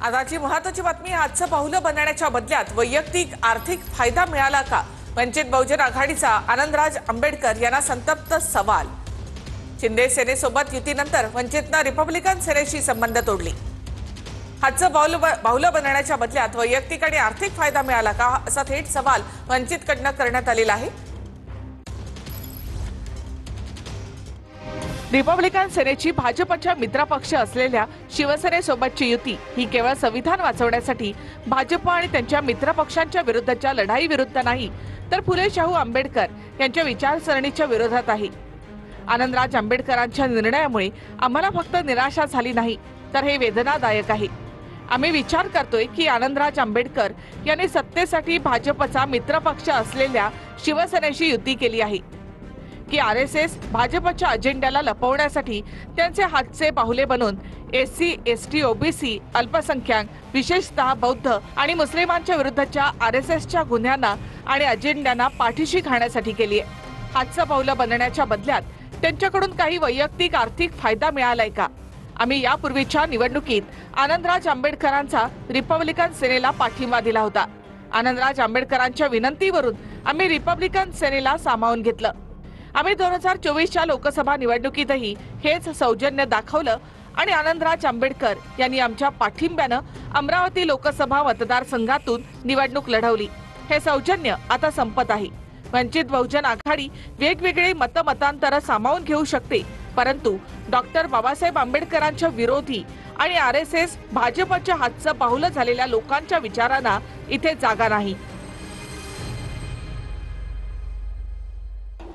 आजची महत्त्वाची बातमी, आजचं पाहुलं बनण्याच्या बदल्यात वैयक्तिक आर्थिक फायदा मिळाला का? वंचित बहुजन आघाडीचा आनंदराज आंबेडकर यांना संतप्त सवाल। शिंदे सेनेसोबत युतीनंतर वंचितनं रिपब्लिकन सेनेशी संबंध तोडले। आजचं पाहुलं बनण्याच्या बदल्यात वैयक्तिक आणि आर्थिक फायदा मिळाला का, असा थेट सवाल वंचितकडनं करण्यात आलेला आहे। रिपब्लिकन सेनेची भाजपच्या मित्रपक्ष असलेल्या शिवसेनेसोबतची युती ही केवळ संविधान वाचवण्यासाठी भाजप आणि त्यांच्या मित्रपक्षांच्या विरुद्धच्या लढाई विरुद्ध नाही, तर फुले शाहू आंबेडकर यांच्या विचारसरणीच्या विरोधात आहे। आनंदराज आंबेडकरांच्या निर्णयामुळे आम्हाला फक्त निराशा झाली नाही, तर हे वेदनादायक आहे। आम्ही विचार करतोय की आनंदराज आंबेडकर यांनी सत्तेसाठी भाजपचा मित्रपक्ष असलेल्या शिवसेनेशी युती केली आहे की आरएसएस भाजपच्या अजेंड्याला लपवण्यासाठी त्यांचे हातचे पाहुले बनून एससी, एसटी, ओबीसी, अल्पसंख्याक, विशेषतः बौद्ध आणि मुस्लिमांच्या विरुद्धच्या आरएसएसच्या गुन्ह्यांना आणि अजेंड्यांना पाठीशी घालण्यासाठी केली आहे। हातचं पाहुलं बनण्याच्या बदल्यात त्यांच्याकडून काही वैयक्तिक आर्थिक फायदा मिळालाय का? आम्ही यापूर्वीच्या निवडणुकीत आनंदराज आंबेडकरांचा रिपब्लिकन सेनेला पाठिंबा दिला होता। आनंदराज आंबेडकरांच्या विनंतीवरून आम्ही रिपब्लिकन सेनेला सामावून घेतलं। आम्ही 2024च्या लोकसभा निवडणुकीतही हेच सौजन्य दाखवलं आणि आनंदराज आंबेडकर यांनी आमच्या पाठिंब्यानं अमरावती लोकसभा मतदारसंघातून निवडणूक लढवली। हे सौजन्य आता संपत आहे। वंचित बहुजन आघाडी वेगवेगळे मतमतांतर सामावून घेऊ शकते, परंतु डॉक्टर बाबासाहेब आंबेडकरांच्या विरोधी आणि आरएसएस भाजपच्या हातचं पाहुलं झालेल्या लोकांच्या विचारांना इथे जागा नाही।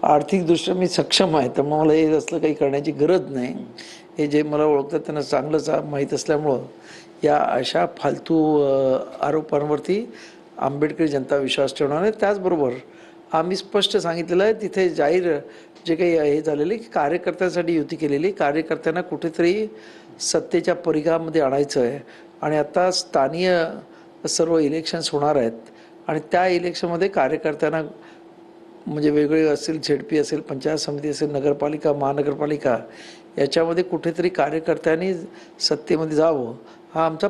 आर्थिकदृष्ट्या मी सक्षम आहे, तर मला हे असलं काही करण्याची गरज नाही। हे जे मला ओळखतात त्यांना चांगलंच माहीत असल्यामुळं या अशा फालतू आरोपांवरती आंबेडकरी जनता विश्वास ठेवणार आहे। त्याचबरोबर आम्ही स्पष्ट सांगितलेलं आहे, तिथे जाहीर जे काही हे झालेले की कार्यकर्त्यांसाठी युती केलेली, कार्यकर्त्यांना कुठेतरी सत्तेच्या परिघामध्ये आणायचं आहे आणि आता स्थानीय सर्व इलेक्शन्स होणार आहेत आणि त्या इलेक्शनमध्ये कार्यकर्त्यांना म्हणजे वेगवेगळे असेल, झेडपी असेल, पंचायत समिती असेल, नगरपालिका, महानगरपालिका, याच्यामध्ये कुठेतरी कार्यकर्त्यांनी सत्तेमध्ये जावं हा आमचा